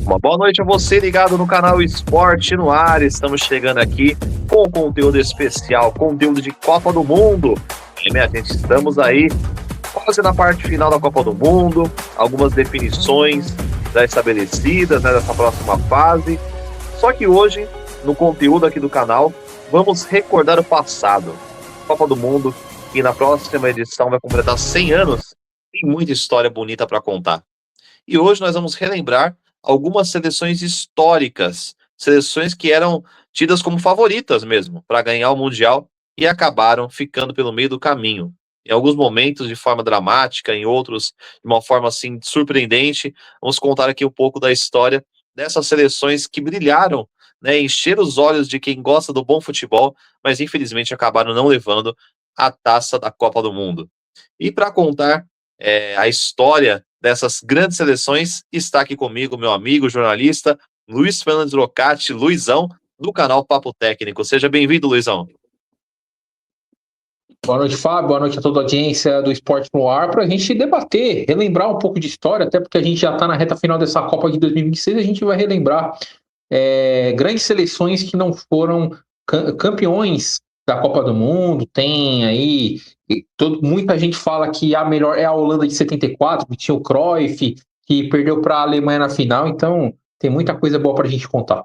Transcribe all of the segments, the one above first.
Uma boa noite a você ligado no canal Esporte no Ar. Estamos chegando aqui com conteúdo especial, conteúdo de Copa do Mundo. E, minha gente, estamos aí quase na parte final da Copa do Mundo, algumas definições já estabelecidas, né, dessa próxima fase. Só que hoje, no conteúdo aqui do canal, vamos recordar o passado. Copa do Mundo, que na próxima edição vai completar 100 anos, tem muita história bonita para contar. E hoje nós vamos relembrar algumas seleções históricas, seleções que eram tidas como favoritas mesmo para ganhar o Mundial e acabaram ficando pelo meio do caminho. Em alguns momentos de forma dramática, em outros de uma forma assim surpreendente. Vamos contar aqui um pouco da história dessas seleções que brilharam, né, encheram os olhos de quem gosta do bom futebol, mas infelizmente acabaram não levando a taça da Copa do Mundo. E para contar a história dessas grandes seleções, está aqui comigo meu amigo jornalista Luiz Fernando Rocati, Luizão, do canal Papo Técnico. Seja bem-vindo, Luizão. Boa noite, Fábio. Boa noite a toda a audiência do Esporte no Ar, para a gente debater, relembrar um pouco de história, até porque a gente já está na reta final dessa Copa de 2026, a gente vai relembrar grandes seleções que não foram campeões da Copa do Mundo. Tem aí, muita gente fala que a melhor é a Holanda de 74, que tinha o Cruyff, que perdeu para a Alemanha na final, então tem muita coisa boa para a gente contar.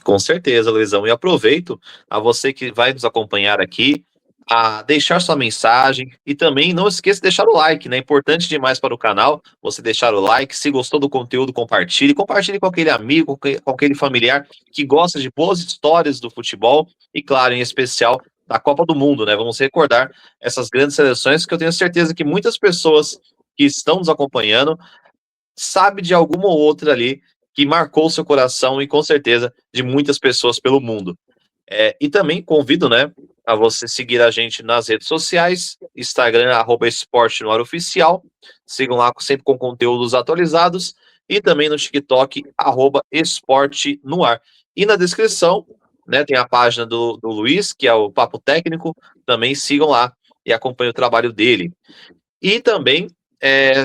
Com certeza, Luizão, e aproveito a você que vai nos acompanhar aqui, a deixar sua mensagem e também não esqueça de deixar o like, né? É importante demais para o canal você deixar o like. Se gostou do conteúdo, compartilhe com aquele amigo, com aquele familiar que gosta de boas histórias do futebol e, claro, em especial da Copa do Mundo, né? Vamos recordar essas grandes seleções que eu tenho certeza que muitas pessoas que estão nos acompanhando sabem de alguma ou outra ali que marcou seu coração e com certeza de muitas pessoas pelo mundo. E também convido, né, a você seguir a gente nas redes sociais, Instagram, @Esporte no Ar Oficial, sigam lá sempre com conteúdos atualizados, e também no TikTok, @Esporte no Ar. E na descrição, né, tem a página do Luiz, que é o Papo Técnico, também sigam lá e acompanhem o trabalho dele. E também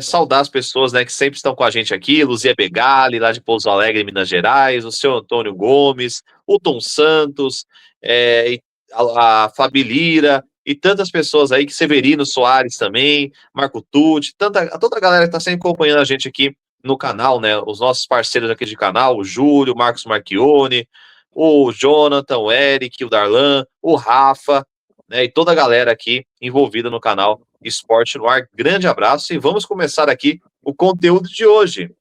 saudar as pessoas, né, que sempre estão com a gente aqui, Luzia Begali, lá de Pouso Alegre, Minas Gerais, o seu Antônio Gomes, o Tom Santos, e a Fabi Lira, e tantas pessoas aí, que Severino Soares também, Marco Tucci, toda a galera que está sempre acompanhando a gente aqui no canal, né, os nossos parceiros aqui de canal, o Júlio, o Marcos Marchione, o Jonathan, o Eric, o Darlan, o Rafa, né, e toda a galera aqui envolvida no canal Esporte no Ar. Grande abraço e vamos começar aqui o conteúdo de hoje,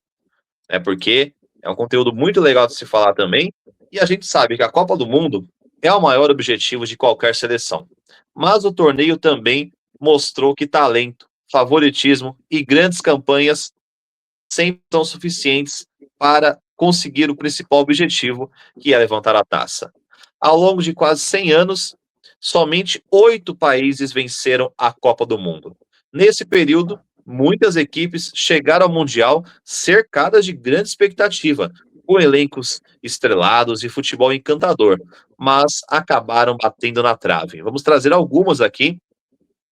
porque é um conteúdo muito legal de se falar também, e a gente sabe que a Copa do Mundo é o maior objetivo de qualquer seleção, mas o torneio também mostrou que talento, favoritismo e grandes campanhas sempre são suficientes para conseguir o principal objetivo, que é levantar a taça. Ao longo de quase 100 anos, somente 8 países venceram a Copa do Mundo. Nesse período, muitas equipes chegaram ao Mundial cercadas de grande expectativa, com elencos estrelados e futebol encantador, mas acabaram batendo na trave. Vamos trazer algumas aqui.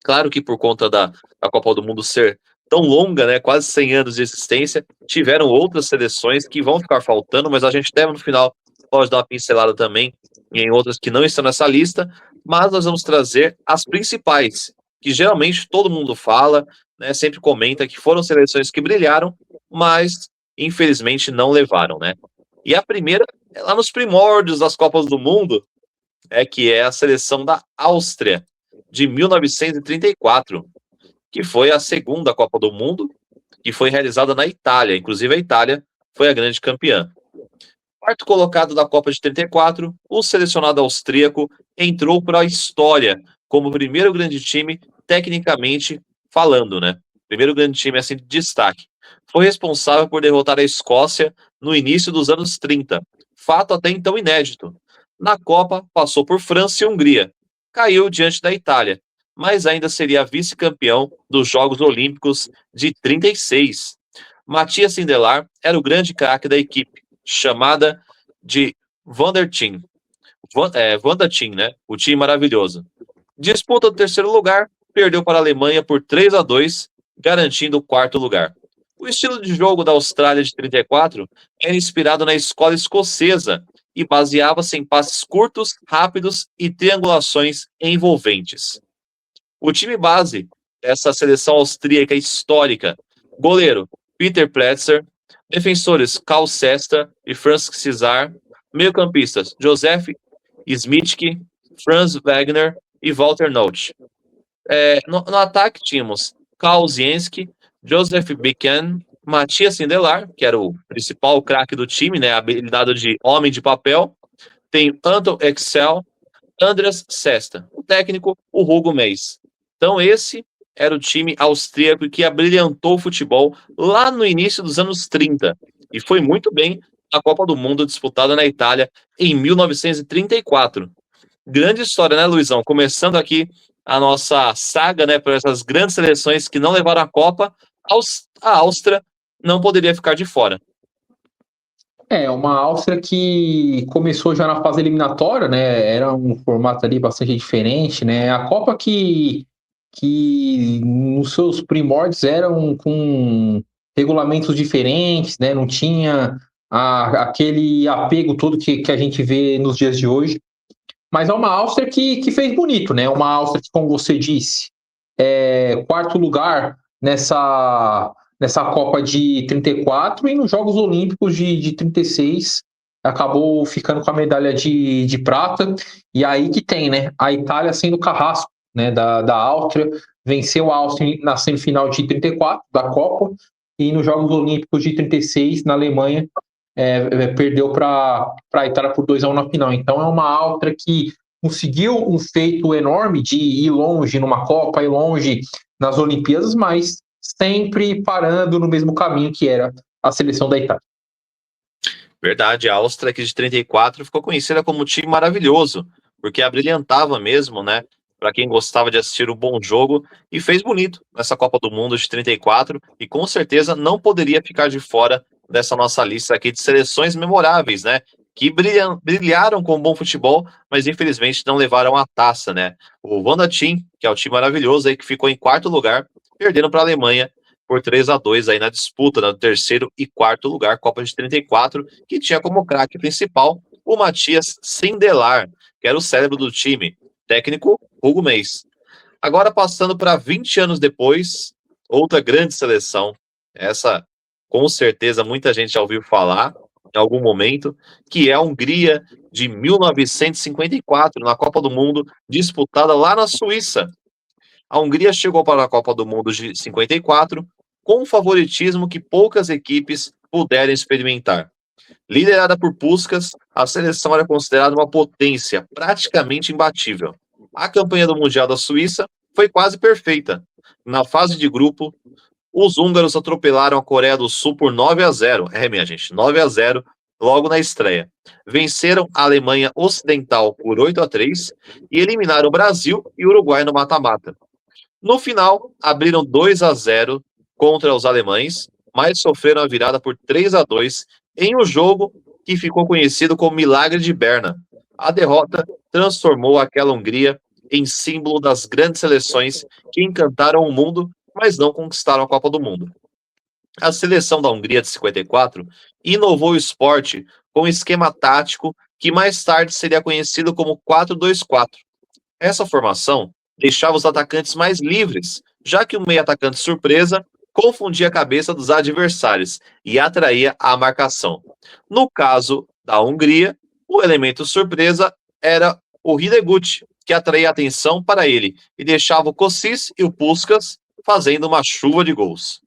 Claro que por conta da Copa do Mundo ser tão longa, né, quase 100 anos de existência, tiveram outras seleções que vão ficar faltando, mas a gente deve no final pode dar uma pincelada também em outras que não estão nessa lista, mas nós vamos trazer as principais, que geralmente todo mundo fala, né, sempre comenta que foram seleções que brilharam, mas infelizmente não levaram, né? E a primeira é lá nos primórdios das Copas do Mundo, que é a seleção da Áustria, de 1934, que foi a segunda Copa do Mundo, que foi realizada na Itália. Inclusive a Itália foi a grande campeã. Quarto colocado da Copa de 34, o selecionado austríaco entrou para a história como o primeiro grande time, tecnicamente falando, né? Primeiro grande time assim de destaque. Foi responsável por derrotar a Escócia no início dos anos 30, fato até então inédito. Na Copa, passou por França e Hungria. Caiu diante da Itália, mas ainda seria vice-campeão dos Jogos Olímpicos de 36. Matias Sindelar era o grande craque da equipe, chamada de Wonder Team. Wanda Team, né? O time maravilhoso. Disputa do terceiro lugar, perdeu para a Alemanha por 3-2, garantindo o quarto lugar. O estilo de jogo da Austrália de 34 era inspirado na escola escocesa e baseava-se em passes curtos, rápidos e triangulações envolventes. O time base dessa seleção austríaca histórica: goleiro Peter Pletzer, defensores Karl Sesta e Franz Cesar, meio-campistas Josef Smitke, Franz Wagner e Walter Noth. No ataque tínhamos Karl Zienski, Joseph Bican, Matias Sindelar, que era o principal craque do time, né, habilidade de homem de papel. Tem Anton Excel, Andreas Sesta. O técnico, o Hugo Meis. Então esse era o time austríaco que abrilhantou o futebol lá no início dos anos 30 e foi muito bem na Copa do Mundo disputada na Itália em 1934. Grande história, né, Luizão? Começando aqui a nossa saga, né, por essas grandes seleções que não levaram a Copa, a Áustria não poderia ficar de fora. Uma Áustria que começou já na fase eliminatória, né? Era um formato ali bastante diferente, né? A Copa que nos seus primórdios eram com regulamentos diferentes, né? Não tinha aquele apego todo que a gente vê nos dias de hoje. Mas é uma Áustria que fez bonito, né? Uma Áustria que, como você disse, quarto lugar nessa Copa de 34 e nos Jogos Olímpicos de 36 acabou ficando com a medalha de prata. E aí que tem, né? A Itália sendo carrasco, né, da Áustria, venceu a Áustria na semifinal de 34 da Copa e nos Jogos Olímpicos de 36 na Alemanha perdeu para a Itália por 2-1 na final. Então é uma Áustria que conseguiu um feito enorme de ir longe numa Copa, ir longe nas Olimpíadas, mas sempre parando no mesmo caminho que era a seleção da Itália. Verdade, a Áustria que de 34 ficou conhecida como um time maravilhoso, porque abrilhantava mesmo, né? Para quem gostava de assistir um bom jogo, e fez bonito nessa Copa do Mundo de 34, e com certeza não poderia ficar de fora dessa nossa lista aqui de seleções memoráveis, né? Que brilharam com bom futebol, mas infelizmente não levaram a taça, né? O Wanda Team, que é o time maravilhoso aí, que ficou em quarto lugar, perdendo para a Alemanha por 3-2 aí na disputa do terceiro e quarto lugar, Copa de 34, que tinha como craque principal o Matias Sindelar, que era o cérebro do time, técnico Hugo Meis. Agora passando para 20 anos depois, outra grande seleção, essa com certeza muita gente já ouviu falar em algum momento, que é a Hungria de 1954, na Copa do Mundo, disputada lá na Suíça. A Hungria chegou para a Copa do Mundo de 54 com um favoritismo que poucas equipes puderam experimentar. Liderada por Puskás, a seleção era considerada uma potência praticamente imbatível. A campanha do Mundial da Suíça foi quase perfeita. Na fase de grupo, os húngaros atropelaram a Coreia do Sul por 9-0. Minha gente, 9-0 logo na estreia. Venceram a Alemanha Ocidental por 8-3 e eliminaram o Brasil e o Uruguai no mata-mata. No final, abriram 2-0 contra os alemães, mas sofreram a virada por 3-2 em um jogo que ficou conhecido como Milagre de Berna. A derrota transformou aquela Hungria em símbolo das grandes seleções que encantaram o mundo, mas não conquistaram a Copa do Mundo. A seleção da Hungria de 54 inovou o esporte com um esquema tático que mais tarde seria conhecido como 4-2-4. Essa formação deixava os atacantes mais livres, já que o meio-atacante surpresa confundia a cabeça dos adversários e atraía a marcação. No caso da Hungria, o elemento surpresa era o Hidegkuti, que atraía a atenção para ele e deixava o Kossis e o Puskás fazendo uma chuva de gols.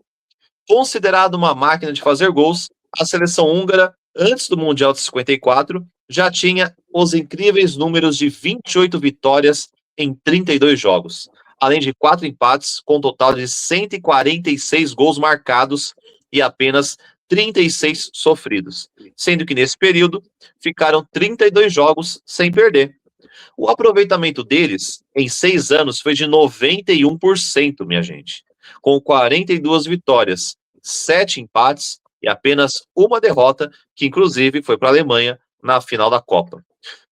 Considerado uma máquina de fazer gols, a seleção húngara, antes do Mundial de 54, já tinha os incríveis números de 28 vitórias em 32 jogos, além de 4 empates, com um total de 146 gols marcados e apenas 36 sofridos, sendo que nesse período ficaram 32 jogos sem perder. O aproveitamento deles em 6 anos foi de 91%, minha gente, com 42 vitórias, 7 empates e apenas uma derrota, que inclusive foi para a Alemanha na final da Copa.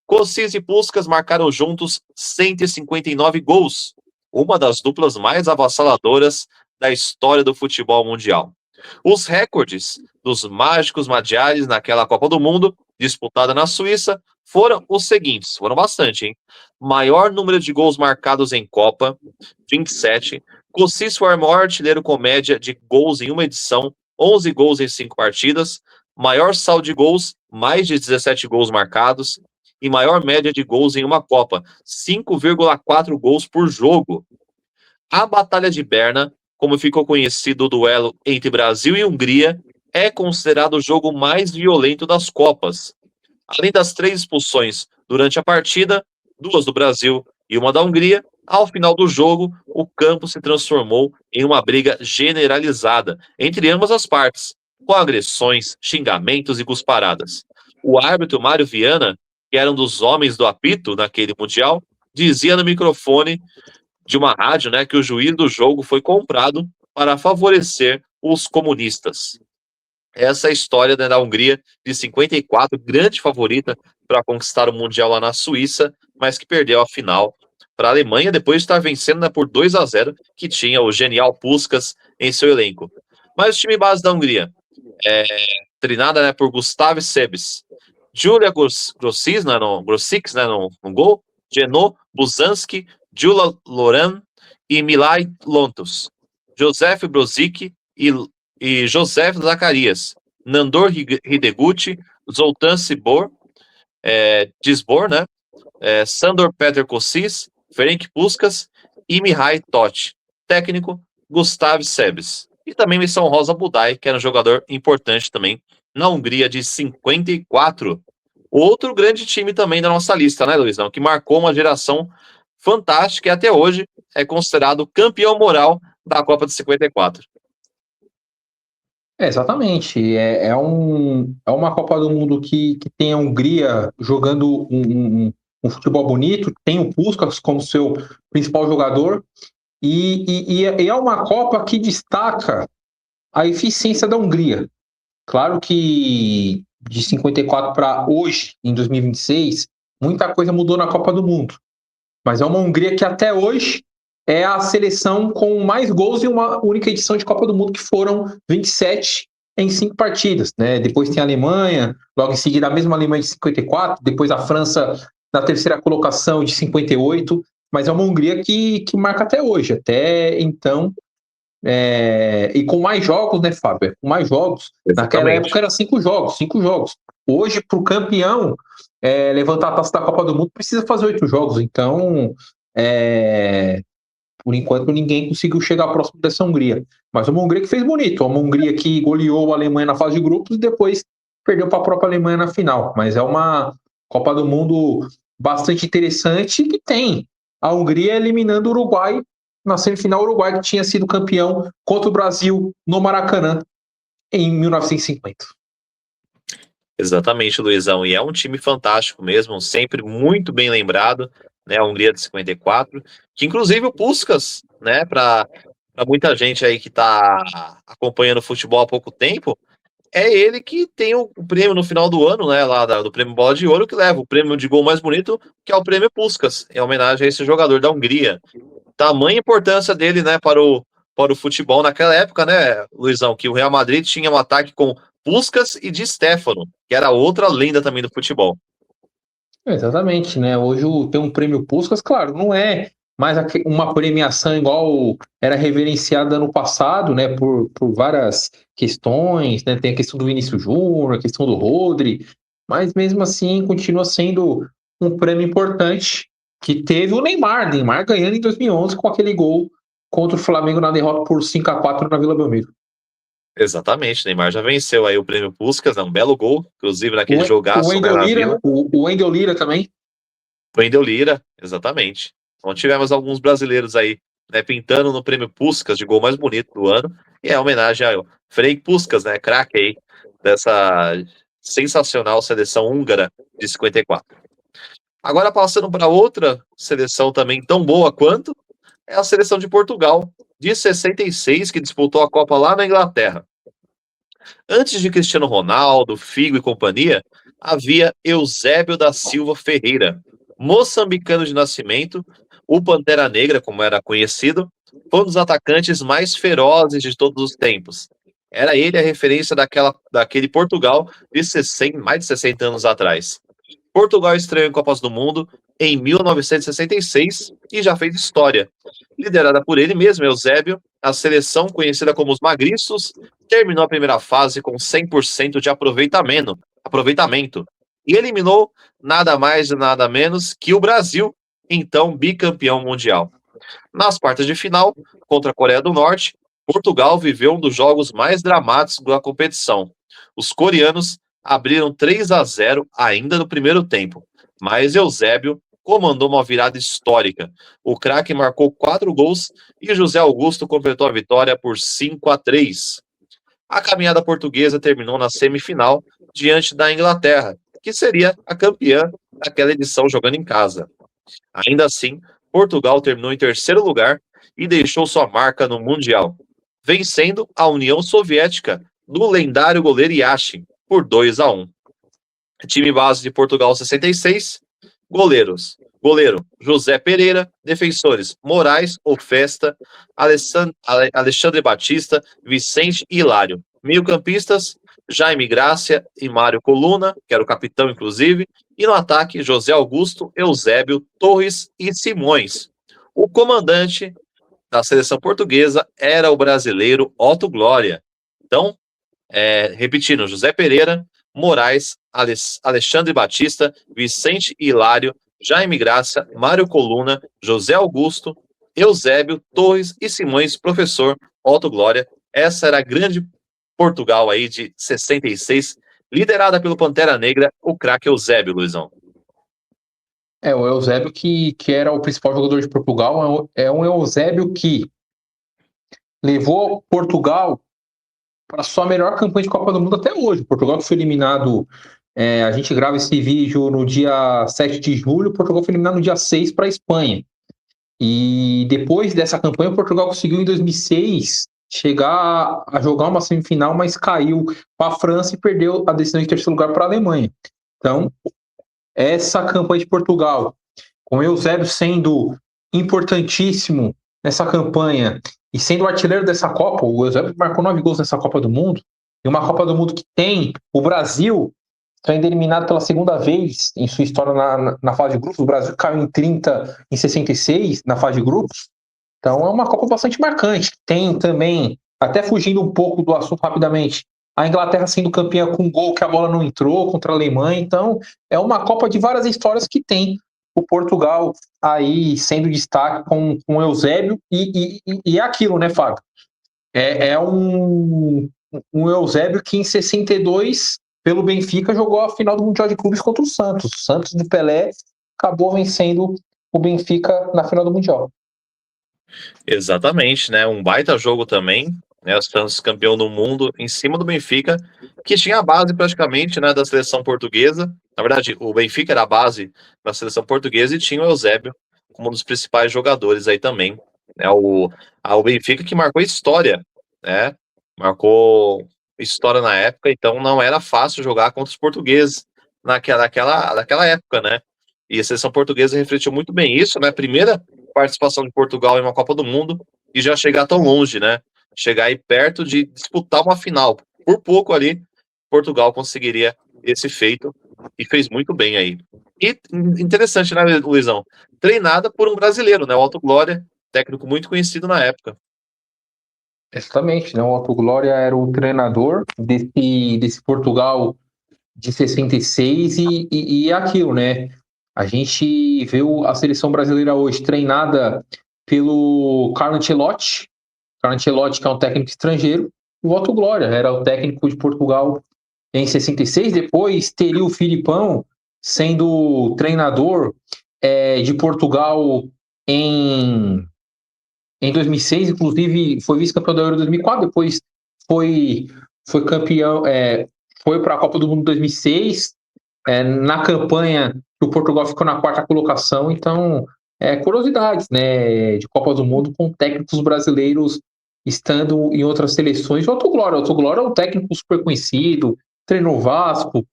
Kossis e Puskás marcaram juntos 159 gols, uma das duplas mais avassaladoras da história do futebol mundial. Os recordes dos mágicos Magyars naquela Copa do Mundo, disputada na Suíça, foram os seguintes, foram bastante, hein? Maior número de gols marcados em Copa, 27. Kossis foi o maior artilheiro com média de gols em uma edição, 11 gols em 5 partidas. Maior saldo de gols, mais de 17 gols marcados. E maior média de gols em uma Copa, 5,4 gols por jogo. A Batalha de Berna, como ficou conhecido o duelo entre Brasil e Hungria, é considerado o jogo mais violento das Copas. Além das 3 expulsões durante a partida, 2 do Brasil e uma da Hungria, ao final do jogo, o campo se transformou em uma briga generalizada entre ambas as partes, com agressões, xingamentos e cusparadas. O árbitro Mário Viana, que era um dos homens do apito naquele Mundial, dizia no microfone de uma rádio, né, que o juiz do jogo foi comprado para favorecer os comunistas. Essa é a história, né, da Hungria de 54, grande favorita para conquistar o Mundial lá na Suíça, mas que perdeu a final para a Alemanha depois de estar vencendo, né, por 2-0, que tinha o genial Puskás em seu elenco. Mas o time base da Hungria é treinada, né, por Gustav Sebic, Julia Grossis, né, no gol, Geno Buzanski, Gyula Loran e Milaj Lontos, Josef Brozic e Josef Zacarias, Nandor Hideguchi, Zoltán Dzibor, né? Sandor Peter Kossis, Ferenc Puskás e Mihai Totti. Técnico, Gustav Sebic. E também menção rosa Budaj, que era um jogador importante também na Hungria de 54. Outro grande time também da nossa lista, né, Luizão? Que marcou uma geração fantástica e até hoje é considerado campeão moral da Copa de 54. Exatamente. É uma Copa do Mundo que tem a Hungria jogando um futebol bonito, tem o Puskás como seu principal jogador, e é uma Copa que destaca a eficiência da Hungria. Claro que de 54 para hoje, em 2026, muita coisa mudou na Copa do Mundo. Mas é uma Hungria que até hoje é a seleção com mais gols em uma única edição de Copa do Mundo, que foram 27 em 5 partidas. Né? Depois tem a Alemanha, logo em seguida a mesma Alemanha de 54, depois a França na terceira colocação de 58, mas é uma Hungria que marca até hoje. Até então, e com mais jogos, né, Fábio? Com mais jogos. Naquela época era 5 jogos, 5 jogos. Hoje, para o campeão levantar a taça da Copa do Mundo, precisa fazer 8 jogos. Então, por enquanto, ninguém conseguiu chegar próximo dessa Hungria. Mas uma Hungria que fez bonito. Uma Hungria que goleou a Alemanha na fase de grupos e depois perdeu para a própria Alemanha na final. Mas é uma Copa do Mundo bastante interessante que tem a Hungria eliminando o Uruguai na semifinal. O Uruguai que tinha sido campeão contra o Brasil no Maracanã em 1950. Exatamente, Luizão. E é um time fantástico mesmo, sempre muito bem lembrado, né? A Hungria de 54, que inclusive o Puskás, né? Para muita gente aí que está acompanhando o futebol há pouco tempo, é ele que tem o prêmio no final do ano, né? Lá do prêmio Bola de Ouro, que leva o prêmio de gol mais bonito, que é o prêmio Puskás, em homenagem a esse jogador da Hungria. Tamanha importância dele, né? Para o futebol naquela época, né, Luizão? Que o Real Madrid tinha um ataque com Puskás e Di Stéfano, que era outra lenda também do futebol. Exatamente, né? Hoje tem um prêmio Puskás, claro, não é mais uma premiação igual era reverenciada no passado, né? Por várias questões, né? Tem a questão do Vinícius Júnior, a questão do Rodri, mas mesmo assim continua sendo um prêmio importante que teve o Neymar ganhando em 2011 com aquele gol contra o Flamengo na derrota por 5-4 na Vila Belmiro. Exatamente, Neymar já venceu aí o prêmio Puskás, né, um belo gol, inclusive naquele jogaço, o Wendel Lira, o Wendel Lira também. O Wendel Lira, exatamente. Então tivemos alguns brasileiros aí, né, pintando no prêmio Puskás de gol mais bonito do ano, e é homenagem ao Ferenc Puskás, né, craque aí dessa sensacional seleção húngara de 54. Agora passando para outra seleção também tão boa quanto, é a seleção de Portugal, de 66, que disputou a Copa lá na Inglaterra. Antes de Cristiano Ronaldo, Figo e companhia, havia Eusébio da Silva Ferreira, moçambicano de nascimento, o Pantera Negra, como era conhecido, foi um dos atacantes mais ferozes de todos os tempos. Era ele a referência daquele Portugal de 60, mais de 60 anos atrás. Portugal estreou em Copas do Mundo em 1966 e já fez história. Liderada por ele mesmo, Eusébio, a seleção, conhecida como os Magriços, terminou a primeira fase com 100% de aproveitamento e eliminou nada mais e nada menos que o Brasil, então bicampeão mundial. Nas quartas de final, contra a Coreia do Norte, Portugal viveu um dos jogos mais dramáticos da competição. Os coreanos abriram 3-0 ainda no primeiro tempo, mas Eusébio comandou uma virada histórica. O craque marcou 4 gols e José Augusto completou a vitória por 5-3. A caminhada portuguesa terminou na semifinal diante da Inglaterra, que seria a campeã daquela edição jogando em casa. Ainda assim, Portugal terminou em terceiro lugar e deixou sua marca no Mundial, vencendo a União Soviética do lendário goleiro Yashin por 2-1. Time base de Portugal 66, goleiro José Pereira, defensores Moraes, Ofesta, Alexandre Batista, Vicente e Hilário. Meio-campistas Jaime Grácia e Mário Coluna, que era o capitão inclusive, e no ataque José Augusto, Eusébio, Torres e Simões. O comandante da seleção portuguesa era o brasileiro Otto Glória. Então, repetindo, José Pereira, Moraes, Alexandre Batista, Vicente Hilário, Jaime Graça, Mário Coluna, José Augusto, Eusébio, Torres e Simões, professor Otto Glória. Essa era a grande Portugal aí de 66, liderada pelo Pantera Negra, o craque Eusébio, Luizão. O Eusébio que era o principal jogador de Portugal, é um Eusébio que levou Portugal para a sua melhor campanha de Copa do Mundo até hoje. Portugal que foi eliminado, a gente grava esse vídeo no dia 7 de julho, Portugal foi eliminado no dia 6 para a Espanha. E depois dessa campanha, Portugal conseguiu em 2006 chegar a jogar uma semifinal, mas caiu para a França e perdeu a decisão de terceiro lugar para a Alemanha. Então, essa campanha de Portugal, com o Eusébio sendo importantíssimo nessa campanha e sendo o artilheiro dessa Copa, o Eusébio marcou 9 gols nessa Copa do Mundo, e uma Copa do Mundo que tem o Brasil sendo eliminado pela segunda vez em sua história na fase de grupos. O Brasil caiu em 30, em 66 na fase de grupos. Então é uma Copa bastante marcante. Tem também, até fugindo um pouco do assunto rapidamente, a Inglaterra sendo campeã com um gol que a bola não entrou contra a Alemanha. Então é uma Copa de várias histórias que tem o Portugal aí sendo destaque com o Eusébio. E é aquilo, né, Fábio? É um Eusébio que em 62, pelo Benfica, jogou a final do Mundial de Clubes contra o Santos. O Santos de Pelé acabou vencendo o Benfica na final do Mundial. Exatamente, né? Um baita jogo também, né? O Santos campeão do mundo em cima do Benfica, que tinha a base praticamente, né, da seleção portuguesa. Na verdade, o Benfica era a base da seleção portuguesa e tinha o Eusébio como um dos principais jogadores aí também. Né? O Benfica que marcou história, né? Marcou história na época, então não era fácil jogar contra os portugueses naquela época, né? E a seleção portuguesa refletiu muito bem isso, né? Primeira participação de Portugal em uma Copa do Mundo e já chegar tão longe, né? Chegar aí perto de disputar uma final. Por pouco ali, Portugal conseguiria esse feito e fez muito bem aí. E interessante, né, Luizão? Treinada por um brasileiro, né? O Otto Glória, técnico muito conhecido na época. Exatamente, né? O Otto Glória era o treinador desse Portugal de 66 e é aquilo, né? A gente vê a seleção brasileira hoje treinada pelo Carlo Ancelotti. Carlo Ancelotti, que é um técnico estrangeiro. O Otto Glória era o técnico de Portugal em 66. Depois teria o Filipão sendo treinador de Portugal em 2006. Inclusive foi vice-campeão da Euro 2004. Depois foi campeão, foi para a Copa do Mundo 2006. Na campanha o Portugal ficou na quarta colocação. Então, curiosidades, né, de Copa do Mundo com técnicos brasileiros estando em outras seleções. O Otto Glória é um técnico super conhecido, treinou o Vasco,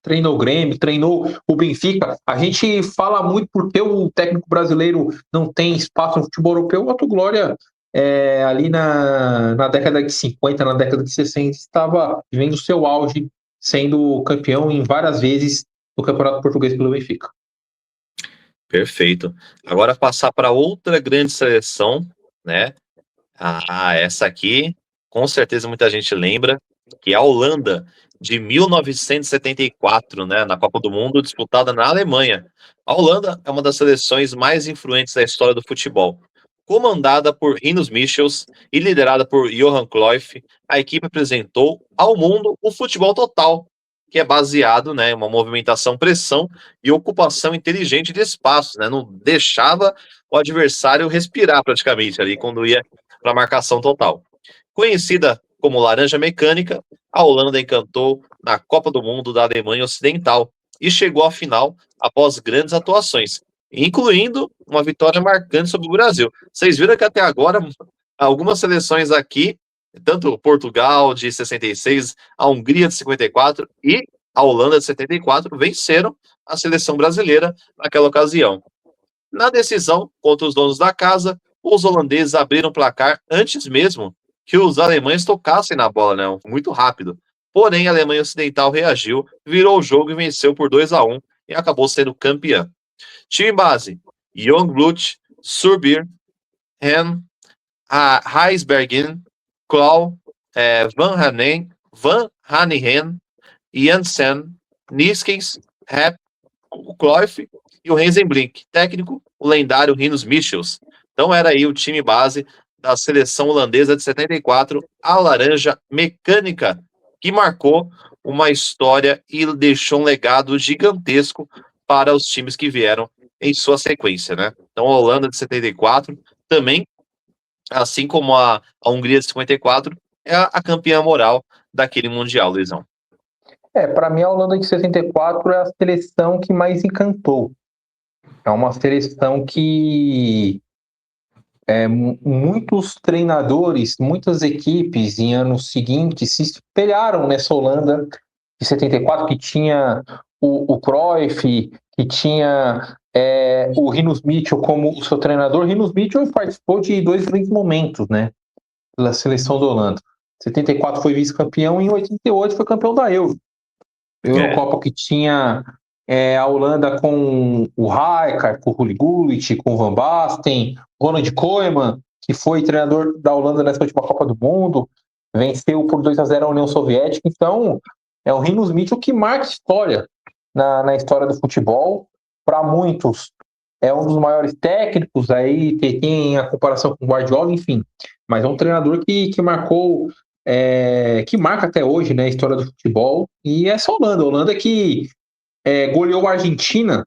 treinou o Grêmio, treinou o Benfica. A gente fala muito porque o técnico brasileiro não tem espaço no futebol europeu. O Otto Glória ali na década de 50, na década de 60, estava vivendo seu auge, sendo campeão em várias vezes do Campeonato Português pelo Benfica. Perfeito. Agora passar para outra grande seleção, né? Essa aqui, com certeza muita gente lembra, que é a Holanda, de 1974, né? Na Copa do Mundo, disputada na Alemanha. A Holanda é uma das seleções mais influentes da história do futebol. Comandada por Rinus Michels e liderada por Johan Cruyff, a equipe apresentou ao mundo o futebol total, que é baseado, né, em uma movimentação, pressão e ocupação inteligente de espaços, né? Não deixava o adversário respirar praticamente ali quando ia para a marcação total. Conhecida como Laranja Mecânica, a Holanda encantou na Copa do Mundo da Alemanha Ocidental e chegou à final após grandes atuações, incluindo uma vitória marcante sobre o Brasil. Vocês viram que até agora algumas seleções aqui, tanto Portugal de 66, a Hungria de 54 e a Holanda de 74, venceram a seleção brasileira naquela ocasião. Na decisão contra os donos da casa, os holandeses abriram o placar antes mesmo que os alemães tocassem na bola, né? Muito rápido. Porém, a Alemanha Ocidental reagiu, virou o jogo e venceu por 2-1 e acabou sendo campeã. Time base: Youngblood, Surbir, Hen, Heisbergen, Klau, Van Hanegem, Janssen, Niskens, Hepp, o Cruyff e o Renzenbrink. Técnico, o lendário Rinus Michels. Então era aí o time base da seleção holandesa de 74, a Laranja Mecânica, que marcou uma história e deixou um legado gigantesco para os times que vieram em sua sequência, né? Então a Holanda de 74 também, assim como a Hungria de 54, é a campeã moral daquele Mundial, Luizão. Para mim a Holanda de 74 é a seleção que mais encantou. É uma seleção que muitos treinadores, muitas equipes em anos seguintes se espelharam nessa Holanda de 74, que tinha o Cruyff, que tinha o Rinus Michels como o seu treinador. Rinus Michels participou de 2 grandes momentos, né, pela seleção da Holanda. Em 74 foi vice-campeão e em 88 foi campeão da Euro. Eurocopa que tinha a Holanda com o Rijkaard, com o Ruud Gullit, com o Van Basten, Ronald Koeman, que foi treinador da Holanda nessa última Copa do Mundo, venceu por 2-0 a União Soviética. Então, é o Rinus Michels que marca história na história do futebol. Para muitos, é um dos maiores técnicos, aí tem a comparação com o Guardiola, enfim. Mas é um treinador que marcou, que marca até hoje, né, a história do futebol. E essa Holanda, a Holanda que goleou a Argentina,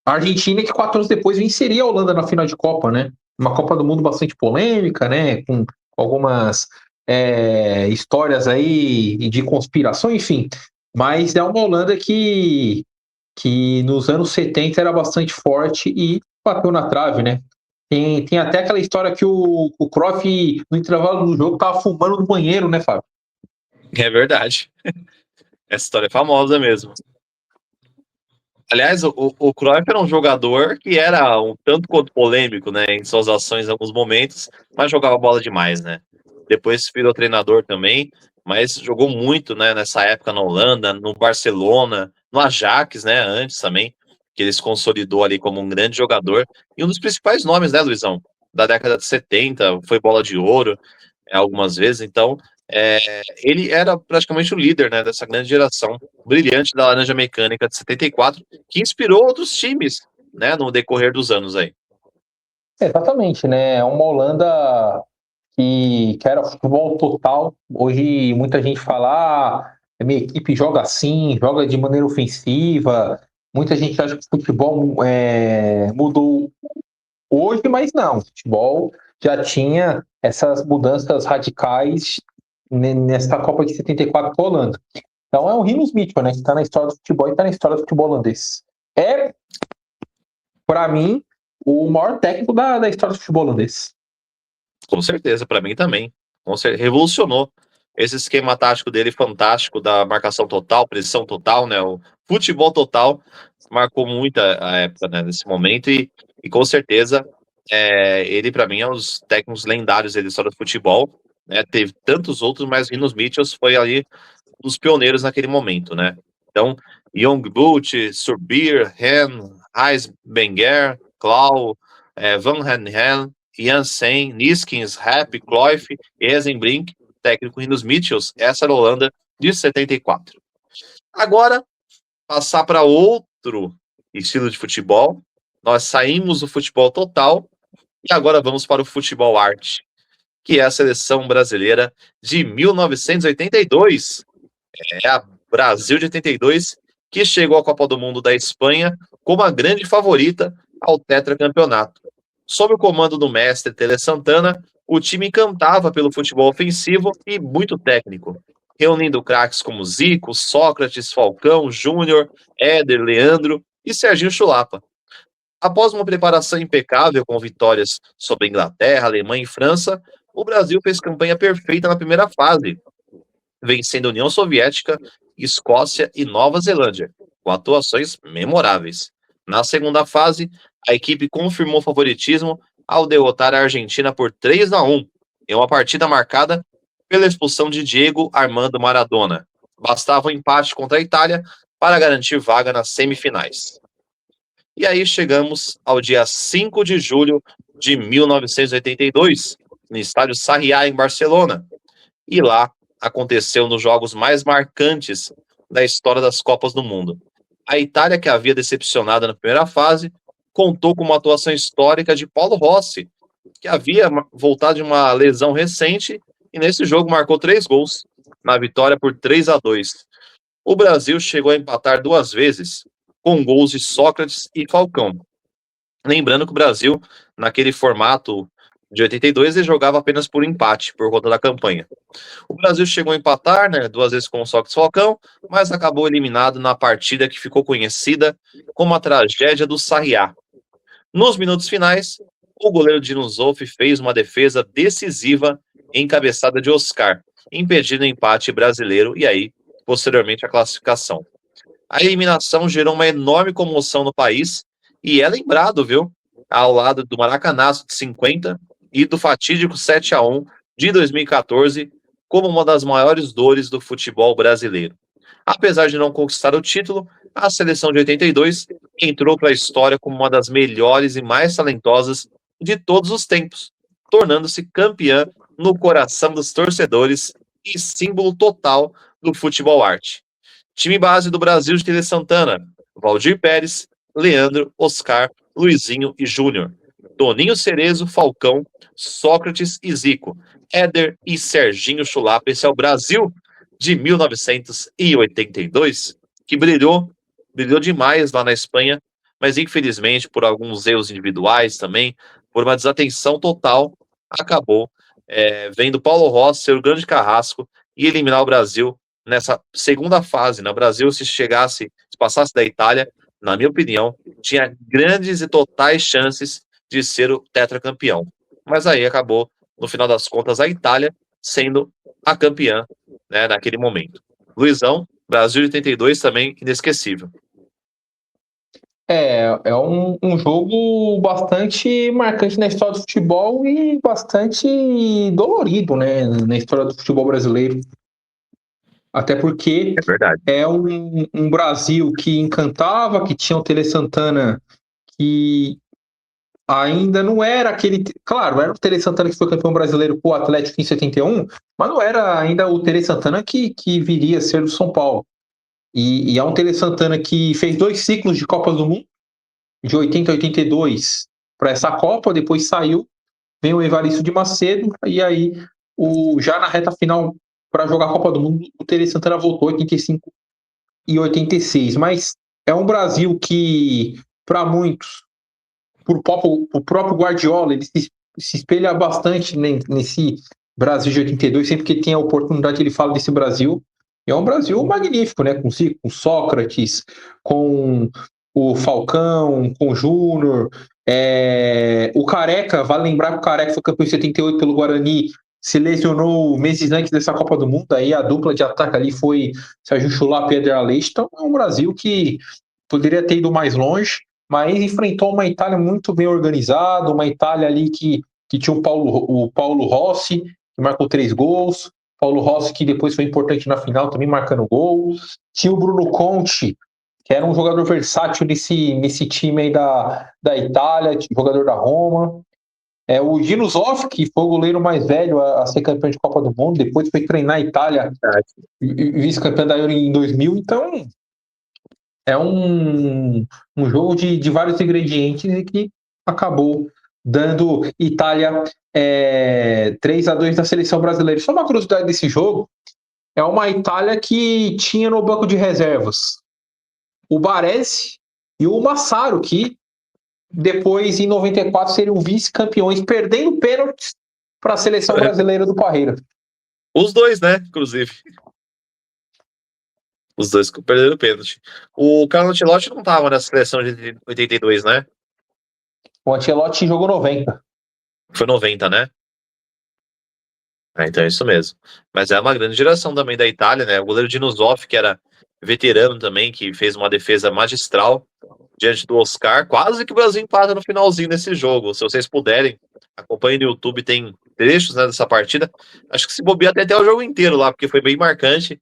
a Argentina que 4 anos depois venceria a Holanda na final de Copa, né? Uma Copa do Mundo bastante polêmica, né? Com algumas histórias aí de conspiração, enfim. Mas é uma Holanda que nos anos 70 era bastante forte e bateu na trave, né? Tem até aquela história que o Cruyff, no intervalo do jogo, tava fumando no banheiro, né, Fábio? É verdade. Essa história é famosa mesmo. Aliás, o Cruyff era um jogador que era um tanto quanto polêmico, né, em suas ações em alguns momentos, mas jogava bola demais, né? Depois virou treinador também, mas jogou muito, né, nessa época na Holanda, no Barcelona, no Ajax, né, antes também, que ele se consolidou ali como um grande jogador e um dos principais nomes, né, Luizão, da década de 70, foi bola de ouro algumas vezes, então ele era praticamente o líder, né, dessa grande geração brilhante da Laranja Mecânica de 74, que inspirou outros times, né, no decorrer dos anos aí. Exatamente, né? É uma Holanda que era futebol total. Hoje muita gente fala, minha equipe joga assim, joga de maneira ofensiva. Muita gente acha que o futebol mudou hoje, mas não. O futebol já tinha essas mudanças radicais nessa Copa de 74 com a Holanda. Então é o Rinus Michels, né? Que está na história do futebol e está na história do futebol holandês. Para mim, o maior técnico da história do futebol holandês. Com certeza, para mim também. Revolucionou esse esquema tático dele fantástico da marcação total, pressão total, né? O futebol total marcou muito a época, né, nesse momento e com certeza Ele, para mim, é um dos técnicos lendários da história do futebol, né? Teve tantos outros, mas Rinos Mitchells foi ali um dos pioneiros naquele momento, né? Então, Young Boot, Surbir, Hen, Heis Benger, Klau, Van Hen, Janssen, Niskins, Rapp, Cruyff, Ezenbrink, técnico Rinos Mitchells, essa era a Holanda de 74. Agora, passar para outro estilo de futebol, nós saímos do futebol total e agora vamos para o futebol arte, que é a seleção brasileira de 1982. É a Brasil de 82, que chegou à Copa do Mundo da Espanha como a grande favorita ao tetracampeonato. Sob o comando do mestre Tele Santana, o time cantava pelo futebol ofensivo e muito técnico, reunindo craques como Zico, Sócrates, Falcão, Júnior, Éder, Leandro e Serginho Chulapa. Após uma preparação impecável com vitórias sobre Inglaterra, Alemanha e França, o Brasil fez campanha perfeita na primeira fase, vencendo a União Soviética, Escócia e Nova Zelândia, com atuações memoráveis. Na segunda fase, a equipe confirmou favoritismo ao derrotar a Argentina por 3-1, em uma partida marcada pela expulsão de Diego Armando Maradona. Bastava um empate contra a Itália para garantir vaga nas semifinais. E aí chegamos ao dia 5 de julho de 1982, no estádio Sarriá, em Barcelona. E lá aconteceu nos jogos mais marcantes da história das Copas do Mundo. A Itália, que havia decepcionado na primeira fase, contou com uma atuação histórica de Paulo Rossi, que havia voltado de uma lesão recente e nesse jogo marcou 3 gols, na vitória por 3-2. O Brasil chegou a empatar 2 vezes, com gols de Sócrates e Falcão. Lembrando que o Brasil, naquele formato de 82, ele jogava apenas por empate, por conta da campanha. O Brasil chegou a empatar, né, 2 vezes com o Sócrates Falcão, mas acabou eliminado na partida que ficou conhecida como a tragédia do Sarriá. Nos minutos finais, o goleiro Dino Zoff fez uma defesa decisiva em cabeçada de Oscar, impedindo o empate brasileiro e aí, posteriormente, a classificação. A eliminação gerou uma enorme comoção no país e é lembrado, viu, ao lado do Maracanaço de 50 e do fatídico 7-1 de 2014, como uma das maiores dores do futebol brasileiro. Apesar de não conquistar o título, a seleção de 82 entrou para a história como uma das melhores e mais talentosas de todos os tempos, tornando-se campeã no coração dos torcedores e símbolo total do futebol arte. Time base do Brasil de Tele Santana: Valdir Pérez, Leandro, Oscar, Luizinho e Júnior. Toninho Cerezo, Falcão, Sócrates e Zico. Éder e Serginho Chulapa. Esse é o Brasil de 1982, que brilhou demais lá na Espanha, mas infelizmente por alguns erros individuais também, por uma desatenção total, acabou vendo Paulo Rossi ser o grande carrasco e eliminar o Brasil nessa segunda fase. No Brasil, se passasse da Itália, na minha opinião, tinha grandes e totais chances de ser o tetracampeão. Mas aí acabou, no final das contas, a Itália sendo a campeã, né, naquele momento. Luizão, Brasil de 82 também inesquecível. É um jogo bastante marcante na história do futebol e bastante dolorido, né, na história do futebol brasileiro. Até porque É verdade. é um Brasil que encantava, que tinha o Tele Santana, que ainda não era aquele. Claro, era o Tele Santana que foi campeão brasileiro com o Atlético em 71, mas não era ainda o Tele Santana que viria a ser do São Paulo. E é um Tele Santana que fez 2 ciclos de Copas do Mundo, de 80 a 82, para essa Copa, depois saiu, vem o Evaristo de Macedo, e aí, já na reta final, para jogar a Copa do Mundo, o Tele Santana voltou em 85 e 86. Mas é um Brasil que, para muitos, o próprio Guardiola, ele se espelha bastante nesse Brasil de 82, sempre que tem a oportunidade ele fala desse Brasil. É um Brasil magnífico, né? Com Sócrates, com o Falcão, com o Júnior, o Careca, vale lembrar que o Careca foi campeão em 78 pelo Guarani, se lesionou meses antes dessa Copa do Mundo, aí a dupla de ataque ali foi Serginho Chulapa e Éder Aleixo. Então é um Brasil que poderia ter ido mais longe, mas enfrentou uma Itália muito bem organizada, uma Itália ali que tinha o Paulo Rossi, que marcou 3 gols, Paulo Rossi que depois foi importante na final também marcando gol, tinha o Bruno Conte, que era um jogador versátil nesse time aí da Itália, jogador da Roma. O Gino Zoff, que foi o goleiro mais velho a ser campeão de Copa do Mundo, depois foi treinar a Itália, vice-campeão da Euro em 2000. Então, é um jogo de vários ingredientes e que acabou dando Itália 3-2 da seleção brasileira. Só uma curiosidade desse jogo, é uma Itália que tinha no banco de reservas o Baresi e o Massaro, que depois, em 94, seriam vice-campeões, perdendo pênaltis para a seleção brasileira do Parreira. Os dois, né? Inclusive. Os dois perderam o pênalti. O Carlo Ancelotti não estava nessa seleção de 82, né? O Ancelotti jogou 90. Foi 90, né? Então é isso mesmo. Mas é uma grande geração também da Itália, né? O goleiro Dino Zoff, que era veterano também, que fez uma defesa magistral diante do Oscar. Quase que o Brasil empata no finalzinho desse jogo. Se vocês puderem, acompanhem no YouTube, tem trechos, né, dessa partida. Acho que se bobear até o jogo inteiro lá, porque foi bem marcante.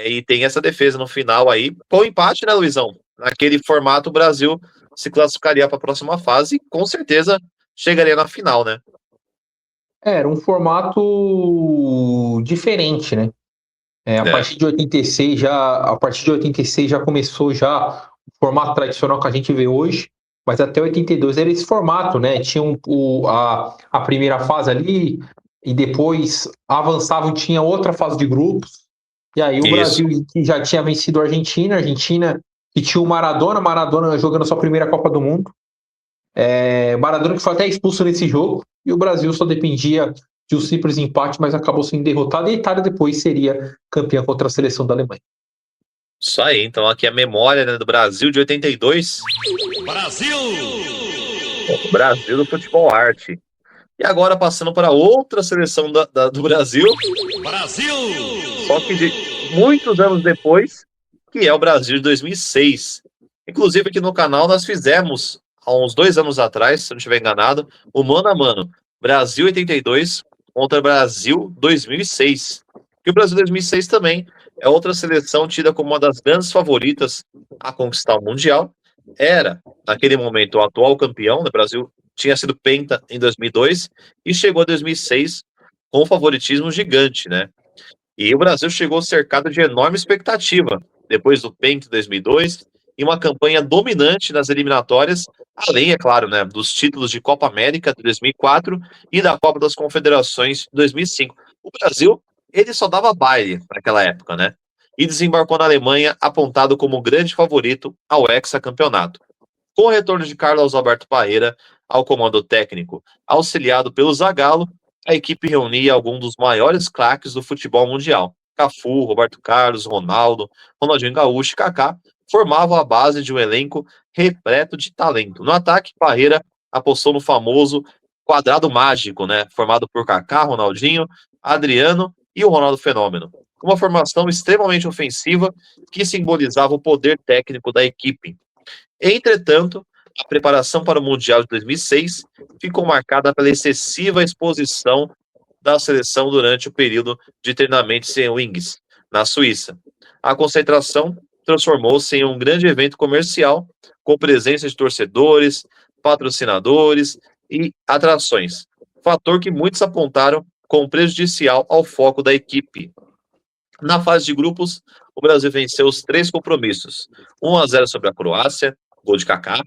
E tem essa defesa no final aí. Com o empate, né, Luizão? Naquele formato, o Brasil se classificaria para a próxima fase e com certeza chegaria na final, né? Era um formato diferente, né? A partir de 86 já começou já o formato tradicional que a gente vê hoje, mas até 82 era esse formato, né? Tinha a primeira fase ali e depois avançavam, tinha outra fase de grupos. E aí o Brasil, que já tinha vencido a Argentina que tinha o Maradona jogando sua primeira Copa do Mundo. Maradona que foi até expulso nesse jogo, e o Brasil só dependia de um simples empate, mas acabou sendo derrotado, e a Itália depois seria campeã contra a seleção da Alemanha. Isso aí, então aqui a memória, né, do Brasil de 82. Brasil! O Brasil do futebol arte. E agora passando para outra seleção do Brasil. Brasil! Só que de muitos anos depois, que é o Brasil de 2006. Inclusive aqui no canal nós fizemos, há uns 2 anos atrás, se eu não estiver enganado, o mano a mano. Brasil 82 contra Brasil 2006. E o Brasil 2006 também é outra seleção tida como uma das grandes favoritas a conquistar o Mundial. Era, naquele momento, o atual campeão. O Brasil tinha sido penta em 2002 e chegou a 2006 com um favoritismo gigante, né? E o Brasil chegou cercado de enorme expectativa depois do penta em 2002 e uma campanha dominante nas eliminatórias, além, é claro, né, dos títulos de Copa América de 2004 e da Copa das Confederações de 2005. O Brasil, ele só dava baile naquela época, né? E desembarcou na Alemanha apontado como grande favorito ao hexacampeonato. Com o retorno de Carlos Alberto Parreira ao comando técnico, auxiliado pelo Zagallo, a equipe reunia alguns dos maiores craques do futebol mundial. Cafu, Roberto Carlos, Ronaldo, Ronaldinho Gaúcho e Kaká formavam a base de um elenco repleto de talento. No ataque, Parreira apostou no famoso quadrado mágico, né, formado por Kaká, Ronaldinho, Adriano e o Ronaldo Fenômeno. Uma formação extremamente ofensiva que simbolizava o poder técnico da equipe. Entretanto, a preparação para o Mundial de 2006 ficou marcada pela excessiva exposição da seleção durante o período de treinamento em Wings, na Suíça. A concentração transformou-se em um grande evento comercial, com presença de torcedores, patrocinadores e atrações, fator que muitos apontaram como prejudicial ao foco da equipe. Na fase de grupos, o Brasil venceu os 3 compromissos: 1-0 sobre a Croácia, gol de Kaká,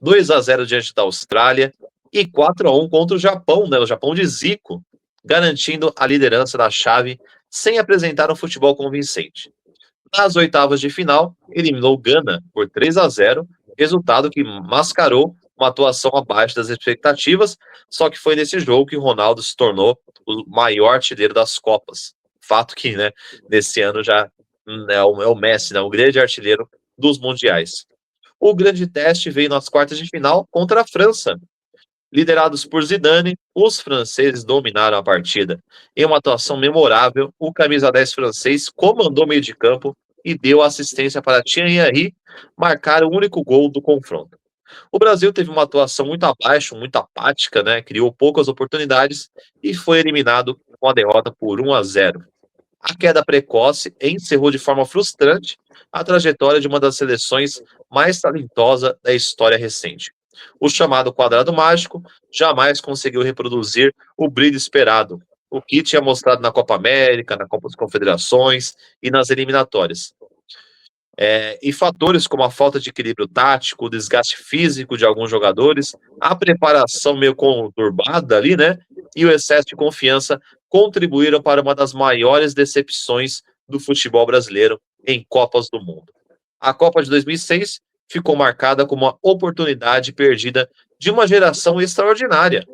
2-0 diante da Austrália e 4-1 contra o Japão, né, o Japão de Zico, garantindo a liderança da chave sem apresentar um futebol convincente. Nas oitavas de final, eliminou Gana por 3-0, resultado que mascarou uma atuação abaixo das expectativas, só que foi nesse jogo que Ronaldo se tornou o maior artilheiro das Copas. Fato que, né, nesse ano já é o Messi, né, o grande artilheiro dos mundiais. O grande teste veio nas quartas de final contra a França. Liderados por Zidane, os franceses dominaram a partida. Em uma atuação memorável, o camisa 10 francês comandou o meio de campo e deu assistência para Thierry Henry marcar o único gol do confronto. O Brasil teve uma atuação muito abaixo, muito apática, né? Criou poucas oportunidades e foi eliminado com a derrota por 1-0. A queda precoce encerrou de forma frustrante a trajetória de uma das seleções mais talentosas da história recente. O chamado quadrado mágico jamais conseguiu reproduzir o brilho esperado, o que tinha mostrado na Copa América, na Copa das Confederações e nas eliminatórias. E fatores como a falta de equilíbrio tático, o desgaste físico de alguns jogadores, a preparação meio conturbada ali, né? E o excesso de confiança contribuíram para uma das maiores decepções do futebol brasileiro em Copas do Mundo. A Copa de 2006 ficou marcada como uma oportunidade perdida de uma geração extraordinária,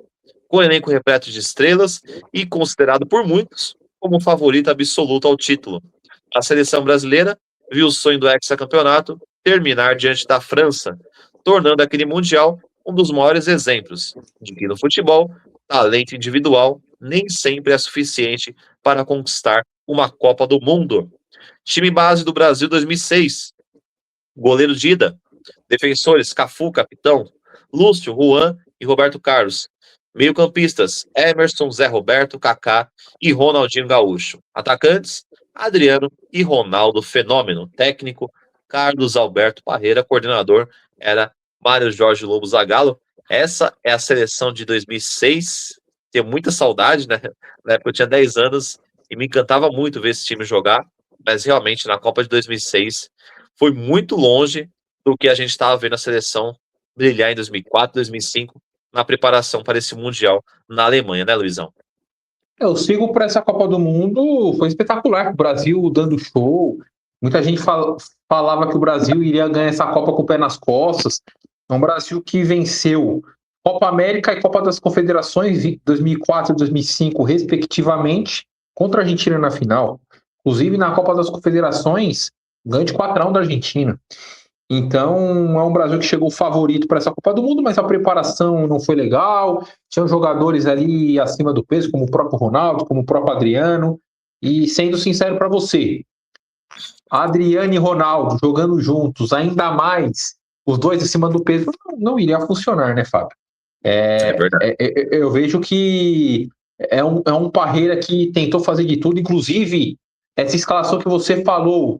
com o elenco repleto de estrelas e considerado por muitos como favorito absoluto ao título. A seleção brasileira viu o sonho do hexacampeonato terminar diante da França, tornando aquele Mundial um dos maiores exemplos de que no futebol, talento individual nem sempre é suficiente para conquistar uma Copa do Mundo. Time base do Brasil 2006, goleiro Dida, defensores Cafu, capitão, Lúcio, Juan e Roberto Carlos. Meio-campistas: Emerson, Zé Roberto, Kaká e Ronaldinho Gaúcho. Atacantes: Adriano e Ronaldo Fenômeno. Técnico: Carlos Alberto Parreira. Coordenador era Mário Jorge Lobo Zagallo. Essa é a seleção de 2006. Tenho muita saudade, né? Na época eu tinha 10 anos e me encantava muito ver esse time jogar, mas realmente na Copa de 2006 foi muito longe do que a gente estava vendo a seleção brilhar em 2004, 2005, na preparação para esse Mundial na Alemanha, né, Luizão? Eu sigo por essa Copa do Mundo, foi espetacular. O Brasil dando show. Muita gente falava que o Brasil iria ganhar essa Copa com o pé nas costas. É um Brasil que venceu Copa América e Copa das Confederações 2004 e 2005, respectivamente, contra a Argentina na final. Inclusive, na Copa das Confederações, ganhou de 4-1 da Argentina. Então, é um Brasil que chegou favorito para essa Copa do Mundo, mas a preparação não foi legal. Tinham jogadores ali acima do peso, como o próprio Ronaldo, como o próprio Adriano. E, sendo sincero para você, Adriano e Ronaldo jogando juntos, ainda mais os dois acima do peso, não iria funcionar, né, Fábio? É verdade. Eu vejo que é um Parreira que tentou fazer de tudo, inclusive essa escalação que você falou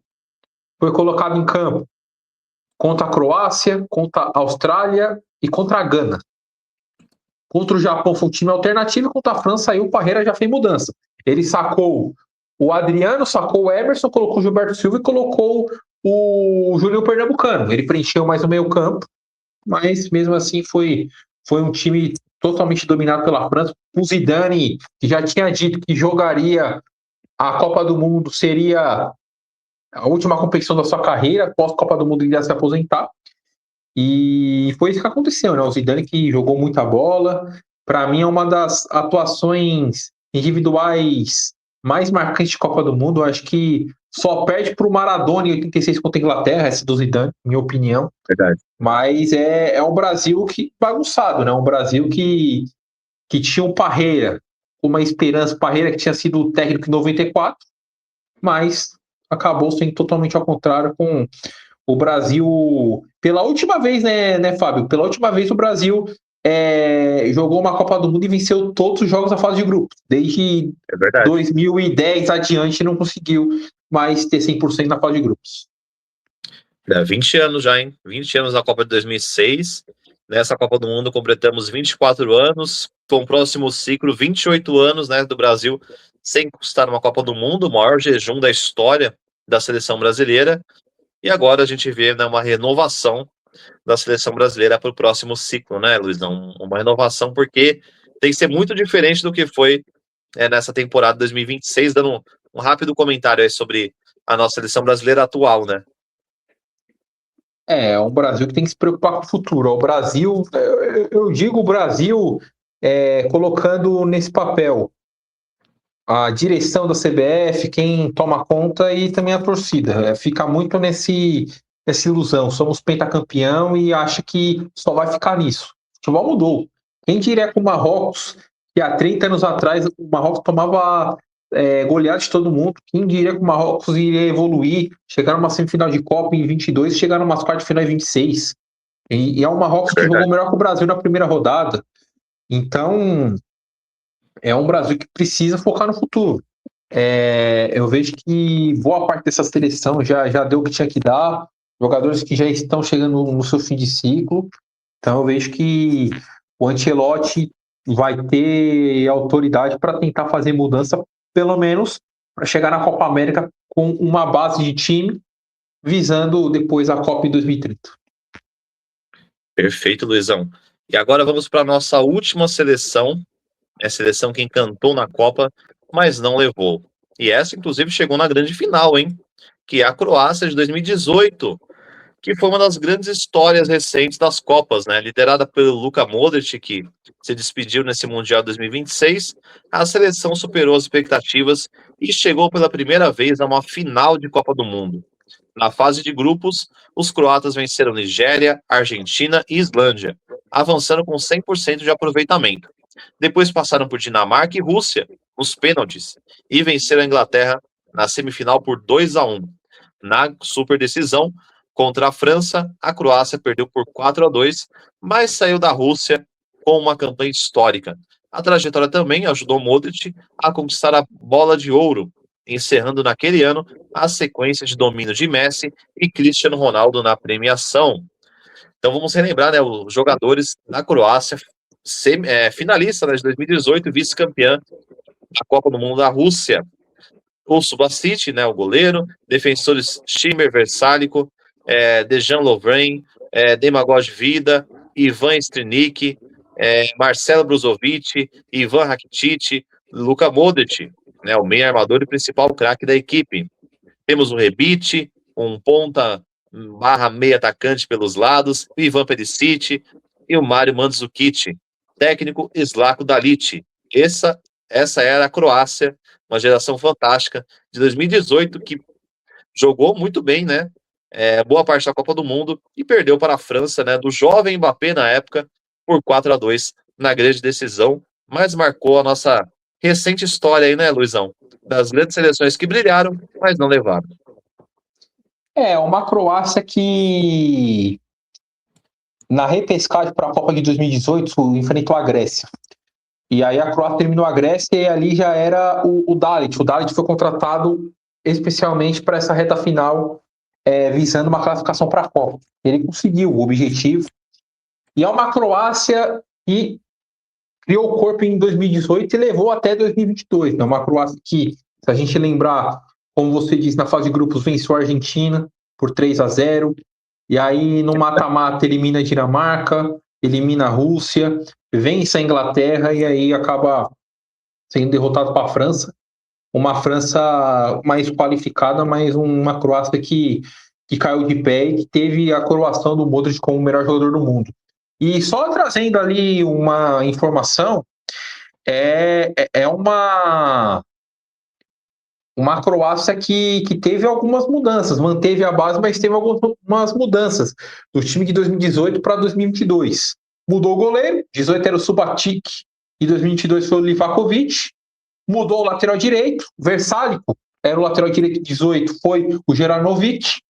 foi colocada em campo contra a Croácia, contra a Austrália e contra a Gana. Contra o Japão foi um time alternativo, contra a França aí o Parreira já fez mudança. Ele sacou o Adriano, sacou o Emerson, colocou o Gilberto Silva e colocou o Juninho Pernambucano. Ele preencheu mais o meio campo, mas mesmo assim foi um time totalmente dominado pela França. O Zidane, que já tinha dito que jogaria a Copa do Mundo, seria a última competição da sua carreira, pós-Copa do Mundo ele ia se aposentar. E foi isso que aconteceu, né? O Zidane que jogou muita bola. Para mim é uma das atuações individuais mais marcantes de Copa do Mundo. Eu acho que só perde para o Maradona em 86 contra a Inglaterra, essa do Zidane, minha opinião. Verdade. Mas é um Brasil que bagunçado, né? Um Brasil que tinha um Parreira, uma esperança, Parreira que tinha sido o técnico em 94, mas acabou sendo totalmente ao contrário, com o Brasil, pela última vez, né, Fábio? Pela última vez o Brasil jogou uma Copa do Mundo e venceu todos os jogos da fase de grupos. Desde 2010 adiante não conseguiu mais ter 100% na fase de grupos. 20 anos já, hein? 20 anos na Copa de 2006. Nessa Copa do Mundo completamos 24 anos. Com o próximo ciclo, 28 anos, né, do Brasil sem conquistar uma Copa do Mundo, o maior jejum da história da seleção brasileira. E agora a gente vê, né, uma renovação da seleção brasileira para o próximo ciclo, né, Luizão? Uma renovação porque tem que ser muito diferente do que foi nessa temporada 2026, dando um rápido comentário aí sobre a nossa seleção brasileira atual, né? É um Brasil que tem que se preocupar com o futuro. O Brasil, eu digo o Brasil colocando nesse papel a direção da CBF, quem toma conta e também a torcida. Fica muito nessa ilusão. Somos pentacampeão e acha que só vai ficar nisso. O futebol mudou. Quem diria que o Marrocos, que há 30 anos atrás o Marrocos tomava goleada de todo mundo, quem diria que o Marrocos iria evoluir, chegar numa semifinal de Copa em 22 e chegar numa quarta de final em 26. E é um Marrocos que Verdade. jogou melhor que o Brasil na primeira rodada. Então, é um Brasil que precisa focar no futuro. Eu vejo que boa parte dessa seleção já deu o que tinha que dar, jogadores que já estão chegando no seu fim de ciclo. Então, eu vejo que o Ancelotti vai ter autoridade para tentar fazer mudança, pelo menos para chegar na Copa América com uma base de time, visando depois a Copa em 2030. Perfeito, Luizão. E agora vamos para a nossa última seleção, a seleção que encantou na Copa, mas não levou. E essa, inclusive, chegou na grande final, hein? Que é a Croácia de 2018, que foi uma das grandes histórias recentes das Copas, né? Liderada pelo Luka Modric, que se despediu nesse Mundial 2026, a seleção superou as expectativas e chegou pela primeira vez a uma final de Copa do Mundo. Na fase de grupos, os croatas venceram Nigéria, Argentina e Islândia, avançando com 100% de aproveitamento. Depois passaram por Dinamarca e Rússia, nos pênaltis, e venceram a Inglaterra na semifinal por 2-1. Na superdecisão, contra a França, a Croácia perdeu por 4-2, mas saiu da Rússia com uma campanha histórica. A trajetória também ajudou Modric a conquistar a Bola de Ouro, encerrando naquele ano a sequência de domínio de Messi e Cristiano Ronaldo na premiação. Então vamos relembrar, né, os jogadores da Croácia, finalista, né, de 2018, vice-campeã da Copa do Mundo da Rússia. O Subasic, né, o goleiro, defensores Šimer Versalico, Dejan Lovren, Demagog Vida, Ivan Strinic, Marcelo Brozovic, Ivan Rakitic, Luka Modric, né, o meio armador e principal craque da equipe. Temos o Rebic, um ponta barra meio atacante pelos lados, o Ivan Perisic e o Mário Mandzukic, técnico Zlatko Dalic. Essa era a Croácia, uma geração fantástica de 2018 que jogou muito bem, né? Boa parte da Copa do Mundo e perdeu para a França, né? Do jovem Mbappé na época por 4-2 na grande decisão, mas marcou a nossa recente história aí, né, Luizão? Das grandes seleções que brilharam, mas não levaram. Uma Croácia que na repescagem para a Copa de 2018 enfrentou a Grécia. E aí a Croácia terminou a Grécia e ali já era o Dalit. O Dalit foi contratado especialmente para essa reta final, visando uma classificação para a Copa. Ele conseguiu o objetivo. E é uma Croácia que criou o corpo em 2018 e levou até 2022. É uma Croácia que, se a gente lembrar, como você disse, na fase de grupos venceu a Argentina por 3-0. E aí no mata-mata elimina a Dinamarca, elimina a Rússia, vence a Inglaterra e aí acaba sendo derrotado para a França. Uma França mais qualificada, mas uma Croácia que caiu de pé e que teve a coroação do Modric como o melhor jogador do mundo. E só trazendo ali uma informação, uma Croácia que teve algumas mudanças, manteve a base, mas teve algumas mudanças do time de 2018 para 2022. Mudou o goleiro, 18 era o Subatic e 2022 foi o Livakovic. Mudou o lateral direito, Versalico era o lateral direito, 18 foi o Geranovic.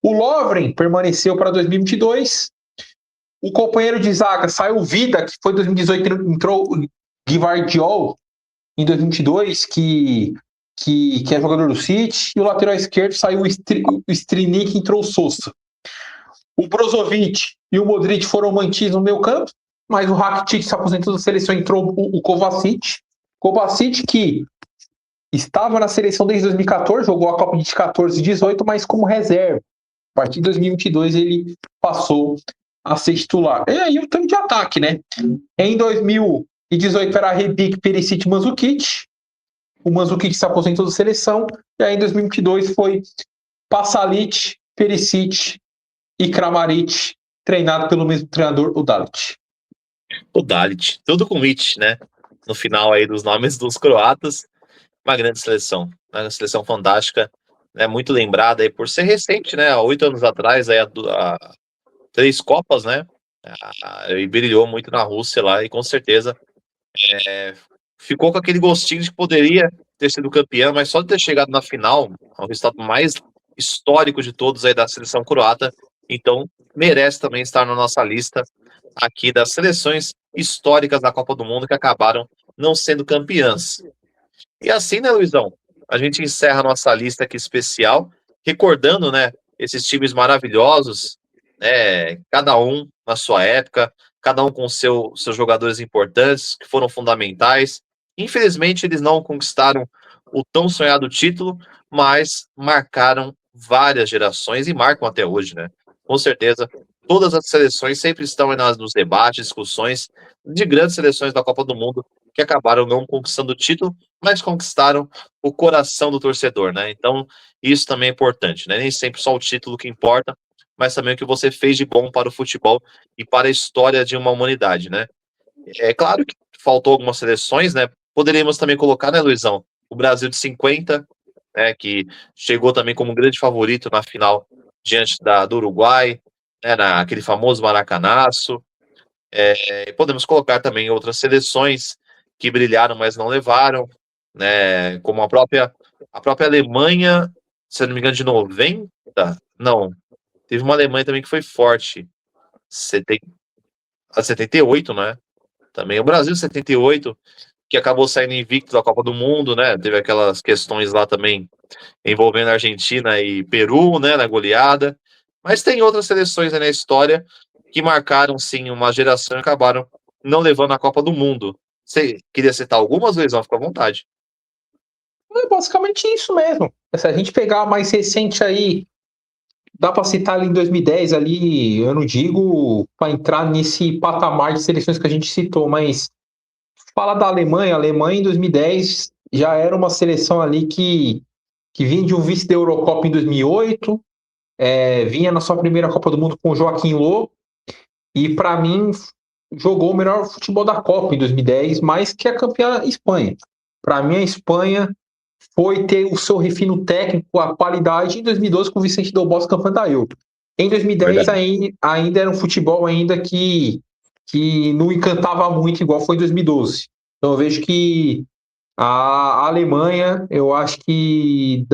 O Lovren permaneceu para 2022. O companheiro de zaga saiu Vida, que foi em 2018, entrou o Gvardiol em 2022, que é jogador do City, e o lateral esquerdo saiu o Strinic e entrou o Sousa. O Brozovic e o Modric foram mantidos no meio campo, mas o Rakitic se aposentou da seleção, entrou o Kovacic. Kovacic, que estava na seleção desde 2014, jogou a Copa de 14 e 18, mas como reserva. A partir de 2022 ele passou a ser titular. E aí o tanque de ataque, né? Em 2018 era Rebic, Perisic e Mandzukic. O Mandzukic se aposentou da seleção. E aí em 2022 foi Pasalic, Perisic e Kramaric, treinado pelo mesmo treinador, o Dalit. O Dalit, tudo com it, né? No final aí dos nomes dos croatas, uma grande seleção, uma seleção fantástica, né? Muito lembrada aí por ser recente, né? Há 8 anos atrás, aí a 3 Copas, né? E brilhou muito na Rússia lá e com certeza ficou com aquele gostinho de que poderia ter sido campeão, mas só de ter chegado na final, o resultado mais histórico de todos aí da seleção croata, então merece também estar na nossa lista aqui das seleções históricas da Copa do Mundo que acabaram não sendo campeãs. E assim, né, Luizão? A gente encerra a nossa lista aqui especial, recordando, né, esses times maravilhosos, né, cada um na sua época, cada um com seus jogadores importantes, que foram fundamentais. Infelizmente, eles não conquistaram o tão sonhado título, mas marcaram várias gerações e marcam até hoje, né? Com certeza, todas as seleções sempre estão aí nos debates, discussões de grandes seleções da Copa do Mundo que acabaram não conquistando o título, mas conquistaram o coração do torcedor, né? Então, isso também é importante, né? Nem sempre só o título que importa, mas também o que você fez de bom para o futebol e para a história de uma humanidade, né? É claro que faltou algumas seleções, né? Poderíamos também colocar, né, Luizão? O Brasil de 50, né, que chegou também como um grande favorito na final diante do Uruguai, né, naquele famoso Maracanaço. Podemos colocar também outras seleções que brilharam, mas não levaram, né, como a própria Alemanha, se eu não me engano, de 90. Não, teve uma Alemanha também que foi forte, 70, a 78, né? Também o Brasil 78, que acabou saindo invicto da Copa do Mundo, né? Teve aquelas questões lá também envolvendo Argentina e Peru, né, na goleada. Mas tem outras seleções aí na história que marcaram, sim, uma geração e acabaram não levando a Copa do Mundo. Você queria citar algumas, Luizão? Fica à vontade. É basicamente isso mesmo. Se a gente pegar a mais recente aí, dá para citar ali em 2010, ali, eu não digo para entrar nesse patamar de seleções que a gente citou, mas fala da Alemanha. A Alemanha em 2010 já era uma seleção ali que vinha de um vice da Eurocopa em 2008, vinha na sua primeira Copa do Mundo com o Joaquim Low, e para mim jogou o melhor futebol da Copa em 2010, mais que a campeã Espanha. Para mim, a Espanha foi ter o seu refino técnico, a qualidade em 2012 com o Vicente Del Bosque campeão da Euro. Em 2010 ainda era um futebol ainda que não encantava muito igual foi em 2012. Então eu vejo que a Alemanha, eu acho que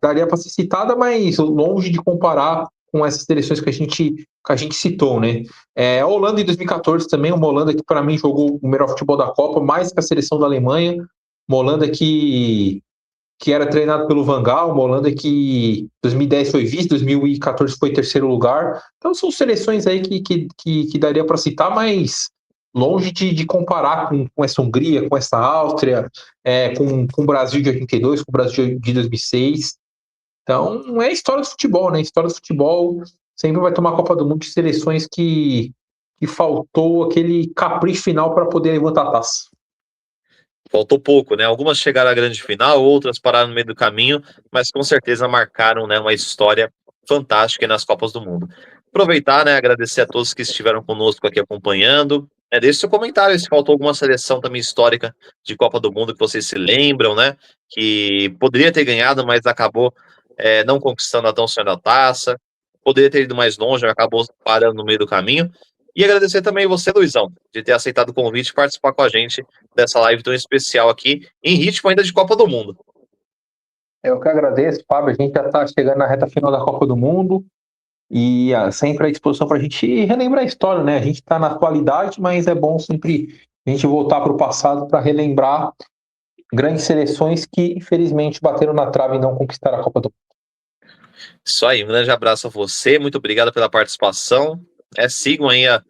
daria para ser citada, mas longe de comparar com essas seleções que a gente citou, né? A Holanda em 2014 também, uma Holanda que para mim jogou o melhor futebol da Copa, mais que a seleção da Alemanha, uma Holanda que era treinado pelo Van Gaal, uma Holanda que 2010 foi vice, 2014 foi terceiro lugar. Então são seleções aí que daria para citar, mas longe de comparar com essa Hungria, com essa Áustria, com o Brasil de 82, com o Brasil de 2006. Então é a história do futebol, né? A história do futebol sempre vai tomar a Copa do Mundo de seleções que faltou aquele capricho final para poder levantar a taça. Faltou pouco, né? Algumas chegaram à grande final, outras pararam no meio do caminho, mas com certeza marcaram, né, uma história fantástica nas Copas do Mundo. Aproveitar, né, agradecer a todos que estiveram conosco aqui acompanhando. Deixe seu comentário se faltou alguma seleção também histórica de Copa do Mundo que vocês se lembram, né? Que poderia ter ganhado, mas acabou não conquistando a tão sonhada taça. Poderia ter ido mais longe, mas acabou parando no meio do caminho. E agradecer também você, Luizão, de ter aceitado o convite e participar com a gente dessa live tão especial aqui, em ritmo ainda de Copa do Mundo. Eu que agradeço, Fábio. A gente já está chegando na reta final da Copa do Mundo e sempre à disposição para a gente relembrar a história, né? A gente está na atualidade, mas é bom sempre a gente voltar para o passado para relembrar grandes seleções que, infelizmente, bateram na trave e não conquistaram a Copa do Mundo. Isso aí, um grande abraço a você, muito obrigado pela participação. Sigam aí o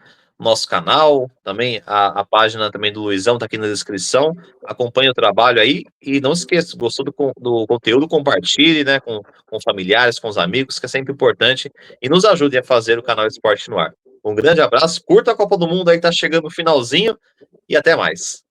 nosso canal, também a página também do Luizão está aqui na descrição. Acompanhe o trabalho aí e não se esqueça, gostou do conteúdo, compartilhe, né, com familiares, com os amigos, que é sempre importante, e nos ajude a fazer o canal Esporte no Ar. Um grande abraço, curta a Copa do Mundo aí, tá chegando no finalzinho, e até mais.